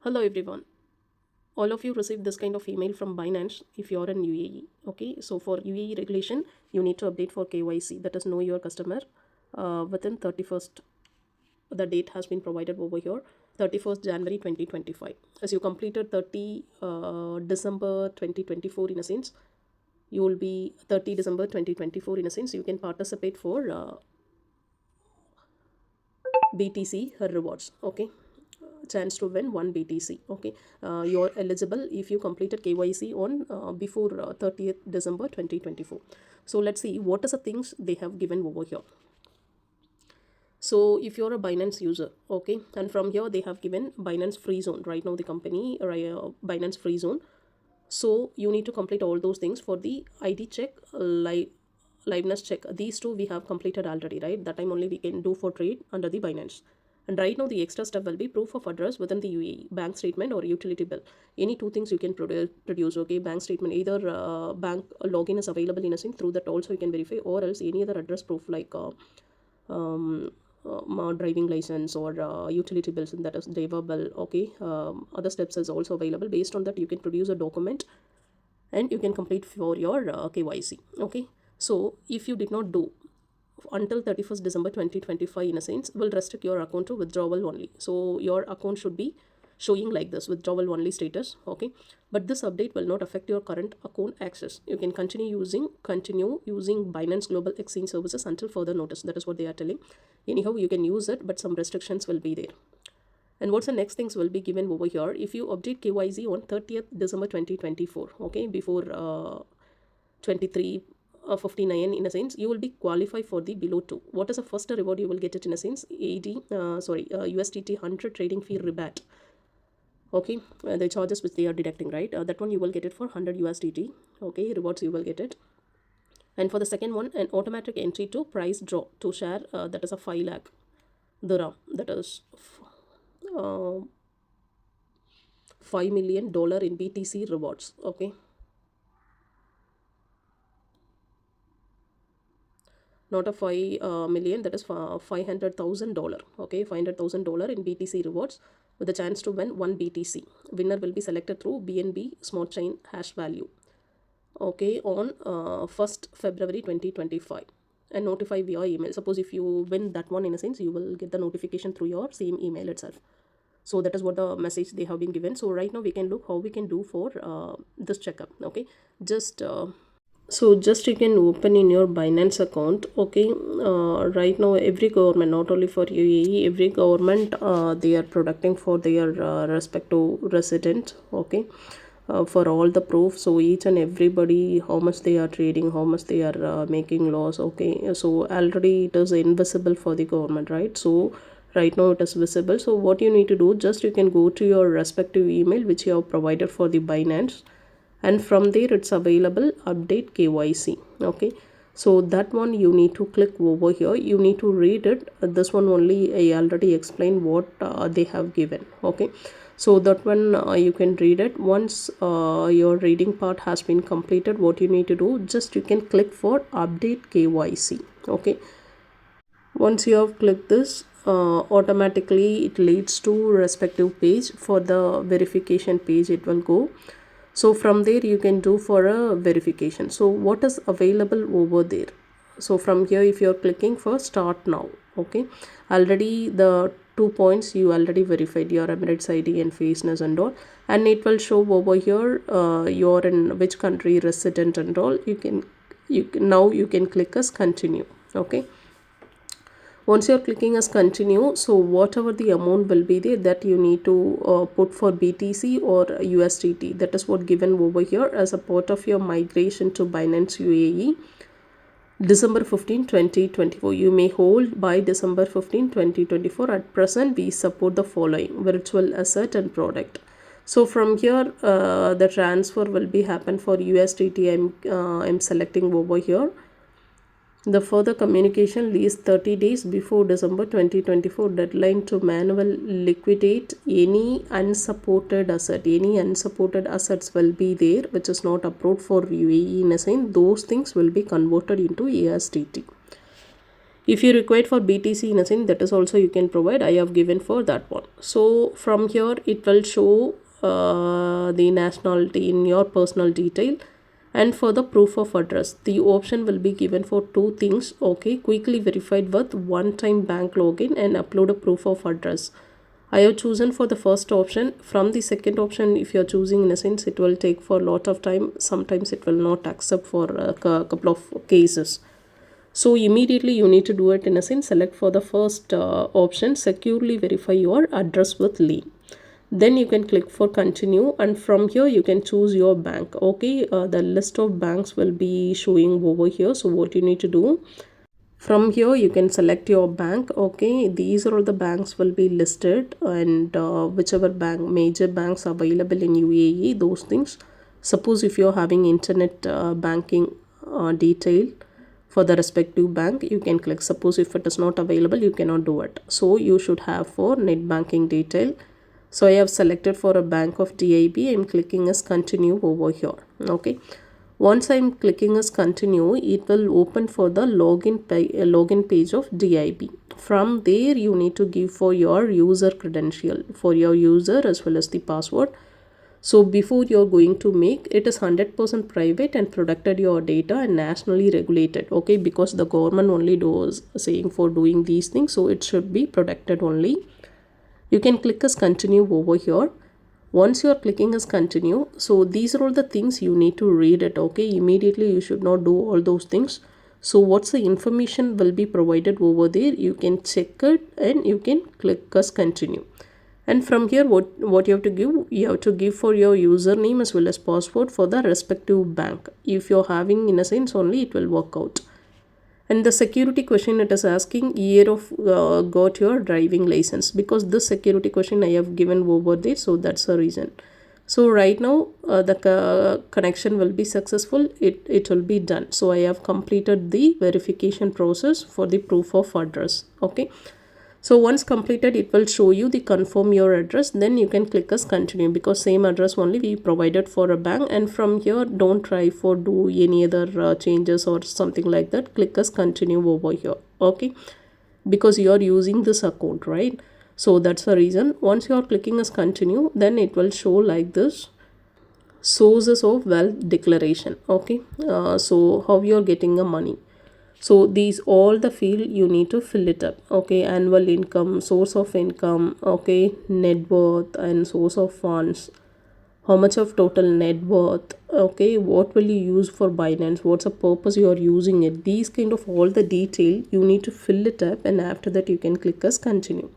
Hello everyone. All of you received this kind of email from Binance if you're in UAE. Okay, so for UAE regulation, you need to update for KYC, that is know your customer, within 31st. The date has been provided over here, 31st January 2025. As you completed 30 December 2024 in a sense, you will be 30 December 2024 in a sense, you can participate for BTC rewards. Okay, chance to win one BTC. Okay, you're eligible if you completed KYC on before 30th December 2024. So let's see what are the things they have given over here. So if you're a Binance user, okay, and from here they have given Binance free zone. Right now the company Binance free zone. So you need to complete all those things for the ID check, liveness check. These two we have completed already, right? That time only we can do for trade under the Binance. And right now the extra step will be proof of address within the UAE, bank statement or utility bill. Any two things you can produce. Okay, bank statement, either bank login is available in a sync, through that also you can verify, or else any other address proof like driving license or utility bills, and that is Deva bill. Okay, other steps is also available. Based on that you can produce a document and you can complete for your KYC. Okay, so if you did not do until 31st December 2025 in a sense, will restrict your account to withdrawal only. So your account should be showing like this, withdrawal only status. Okay, but this update will not affect your current account access. You can continue using Binance Global Exchange services until further notice. That is what they are telling. Anyhow, you can use it, but some restrictions will be there. And what's the next things will be given over here? If you update KYC on 30th December 2024, okay, before 23 59 in a sense, you will be qualified for the below 2. What is the first reward you will get it in a sense? USDT 100 trading fee rebate. Okay, the charges which they are deducting, right? That one you will get it for 100 USDT. Okay, rewards you will get it. And for the second one, an automatic entry to price draw to share, that is a 5 lakh dirham, that is uh, $5 million in BTC rewards. Okay, not a 5 million, that is $500,000. Okay, $500,000 in BTC rewards with a chance to win one BTC. Winner will be selected through BNB smart chain hash value. Okay, on 1st February 2025, and notify via email. Suppose if you win that one in a sense, you will get the notification through your same email itself. So that is what the message they have been given. So right now we can look how we can do for this checkup. Okay, just just you can open in your Binance account. Okay, right now every government, not only for UAE, every government they are protecting for their respective resident. Okay, for all the proof. So each and everybody, how much they are trading, how much they are making loss. Okay, so already it is invisible for the government, right? So right now it is visible. So what you need to do, just you can go to your respective email which you have provided for the Binance, and from there it's available update KYC. Okay, so that one you need to click over here. You need to read it. This one only I already explained what they have given. Okay, so that one you can read it. Once your reading part has been completed, what you need to do, just you can click for update KYC. Okay, once you have clicked this, automatically it leads to respective page. For the verification page it will go. So from there you can do for a verification. So what is available over there? So from here, if you're clicking for start now, okay, already the 2 points you already verified, your Emirates ID and faceness and all, and it will show over here you're in which country resident and all. Now you can click as continue. Okay, once you're clicking as continue, so whatever the amount will be there, that you need to put for BTC or USDT. That is what given over here as a part of your migration to Binance UAE December 15 2024. You may hold by December 15 2024. At present we support the following virtual asset and product. So from here the transfer will be happen for USDT. I'm selecting over here. The further communication leaves 30 days before December 2024 deadline to manual liquidate any unsupported asset. Any unsupported assets will be there which is not approved for UAE in a sense. Those things will be converted into USDT. If you require for BTC in a sense, that is also you can provide. I have given for that one. So from here it will show the nationality in your personal detail. And for the proof of address, the option will be given for two things. Okay, quickly verified with one-time bank login and upload a proof of address. I have chosen for the first option. From the second option, if you are choosing in a sense, it will take for a lot of time. Sometimes it will not accept for a couple of cases. So immediately you need to do it in a sense. Select for the first option, securely verify your address with lien. Then you can click for continue, and from here you can choose your bank. Okay, the list of banks will be showing over here. So what you need to do, from here you can select your bank. Okay, these are all the banks will be listed, and whichever bank, major banks available in UAE, those things. Suppose if you're having internet banking detail for the respective bank, you can click. Suppose if it is not available, you cannot do it. So you should have for net banking detail. So I have selected for a bank of DIB. I'm clicking as continue over here. Okay, once I'm clicking as continue, it will open for the login page of DIB. From there you need to give for your user credential for your user as well as the password. So before you're going to make it is 100% private and protected your data and nationally regulated. Okay, because the government only does saying for doing these things, so it should be protected only. You can click as continue over here. Once you are clicking as continue, so these are all the things you need to read it. Okay, immediately you should not do all those things. So what's the information will be provided over there, you can check it and you can click as continue. And from here what you have to give, you have to give for your username as well as password for the respective bank. If you're having in a sense only, it will work out. And the security question, it is asking year of got your driving license, because this security question I have given over there, so that's the reason. So right now the connection will be successful, it will be done. So I have completed the verification process for the proof of address. Okay, so once completed, it will show you the confirm your address. Then you can click as continue, because same address only we provided for a bank. And from here don't try for do any other changes or something like that. Click as continue over here. Okay, because you are using this account, right? So that's the reason. Once you are clicking as continue, then it will show like this, sources of wealth declaration. Okay, so how you are getting the money. So these all the field you need to fill it up. Okay, annual income, source of income, okay, net worth and source of funds, how much of total net worth, okay, what will you use for Binance, what's the purpose you are using it, these kind of all the detail you need to fill it up, and after that you can click as continue.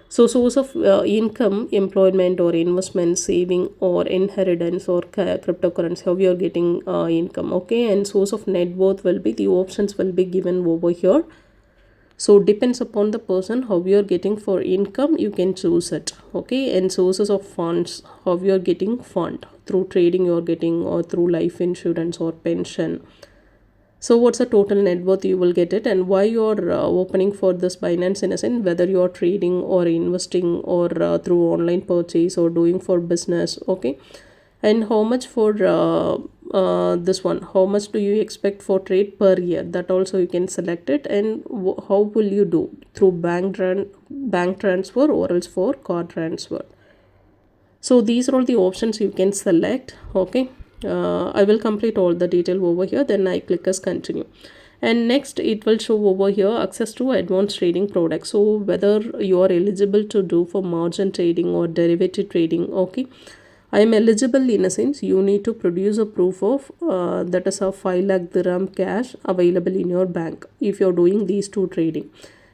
So source of income, employment or investment, saving or inheritance or cryptocurrency, how you are getting income. Okay, and source of net worth will be, the options will be given over here. So depends upon the person how you are getting for income, you can choose it. Okay, and sources of funds, how you are getting fund, through trading you are getting, or through life insurance or pension. So what's the total net worth, you will get it, and why you're opening for this Binance in a sense, whether you're trading or investing or through online purchase or doing for business. Okay, and how much for this one, how much do you expect for trade per year, that also you can select it. And how will you do, through bank transfer or else for card transfer. So these are all the options you can select. Okay, I will complete all the detail over here, then I click as continue. And next it will show over here access to advanced trading products. So whether you are eligible to do for margin trading or derivative trading. Okay, I am eligible in a sense, you need to produce a proof of that is a 5 lakh dirham cash available in your bank if you're doing these two trading.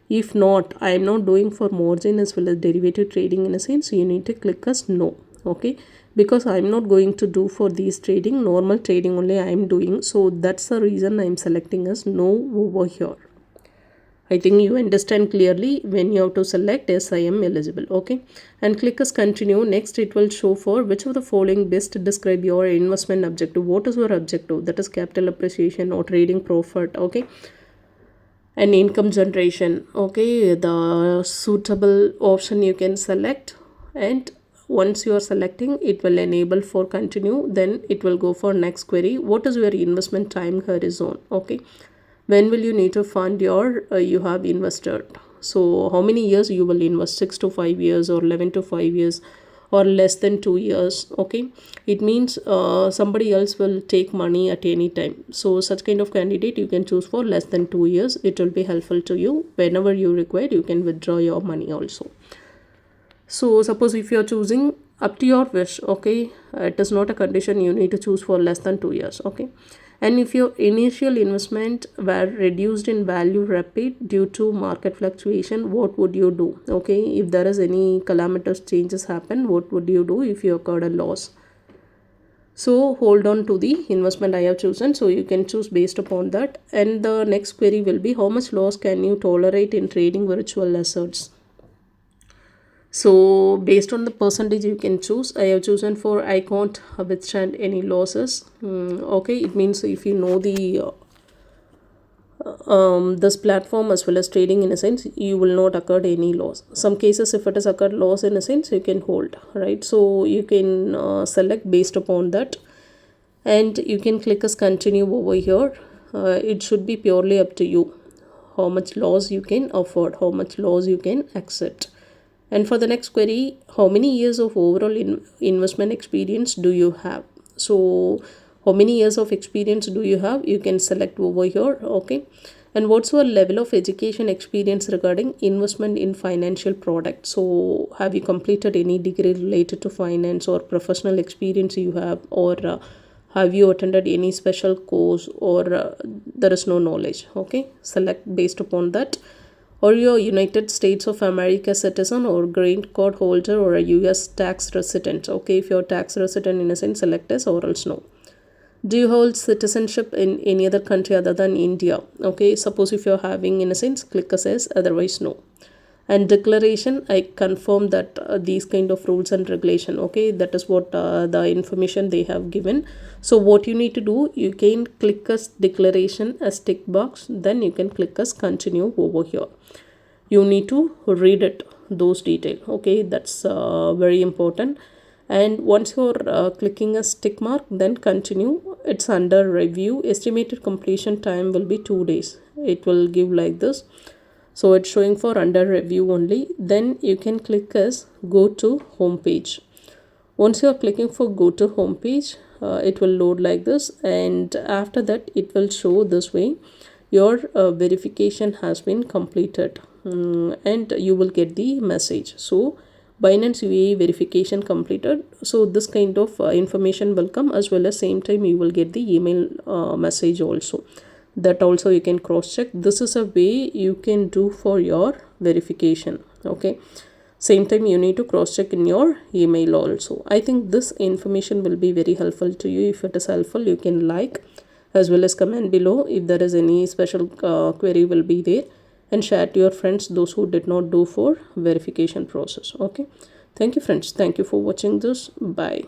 If not, I am not doing for margin as well as derivative trading in a sense, so you need to click as no. Okay, because I am not going to do for these trading, normal trading only I am doing. So that's the reason I am selecting as no over here. I think you understand clearly when you have to select yes, I am eligible. Okay, and click as continue. Next it will show for which of the following best describe your investment objective. What is your objective? That is capital appreciation or trading profit. Okay, and income generation. Okay, the suitable option you can select, and once you are selecting, it will enable for continue. Then it will go for next query. What is your investment time horizon? Okay, when will you need to fund your you have invested. So how many years you will invest, 6 to 5 years or 11 to 5 years or less than 2 years. Okay, it means somebody else will take money at any time. So such kind of candidate you can choose for less than 2 years. It will be helpful to you. Whenever you require, you can withdraw your money also. So suppose if you are choosing up to your wish, okay, it is not a condition you need to choose for less than 2 years. Okay, and if your initial investment were reduced in value rapid due to market fluctuation, what would you do? Okay, if there is any calamitous changes happen, what would you do if you occurred a loss? So hold on to the investment I have chosen. So you can choose based upon that. And the next query will be, how much loss can you tolerate in trading virtual assets? So based on the percentage you can choose. I have chosen for I can't withstand any losses. Okay, it means if you know the this platform as well as trading, in a sense you will not occur any loss. Some cases if it has occurred loss, in a sense you can hold, right? So you can select based upon that, and you can click as continue over here. It should be purely up to you how much loss you can afford, how much loss you can accept. And for the next query, how many years of overall investment experience do you have? So how many years of experience do you have? You can select over here. Okay, and what's your level of education experience regarding investment in financial products? So have you completed any degree related to finance, or professional experience you have, or have you attended any special course, or there is no knowledge? Okay, select based upon that. Or you're a United States of America citizen or green card holder or a US tax resident. Okay, if you're a tax resident, in a sense, select as or else no. Do you hold citizenship in any other country other than India? Okay, suppose if you're having, in a sense, click as yes, otherwise no. And declaration, I confirm that these kind of rules and regulation. Okay, that is what the information they have given. So what you need to do, you can click as declaration as tick box, then you can click as continue over here. You need to read it, those details. Okay, that's very important. And once you're clicking a tick mark, then continue. It's under review. Estimated completion time will be 2 days. It will give like this. So it's showing for under review only. Then you can click as go to home page. Once you are clicking for go to home page, it will load like this, and after that it will show this way. Your verification has been completed, and you will get the message. So Binance UAE verification completed. So this kind of information will come, as well as same time you will get the email message also. That also you can cross check. This is a way you can do for your verification. Okay, same time you need to cross check in your email also. I think this information will be very helpful to you. If it is helpful, you can like as well as comment below. If there is any special query will be there, and share to your friends, those who did not do for verification process. Okay, thank you friends, thank you for watching this. Bye.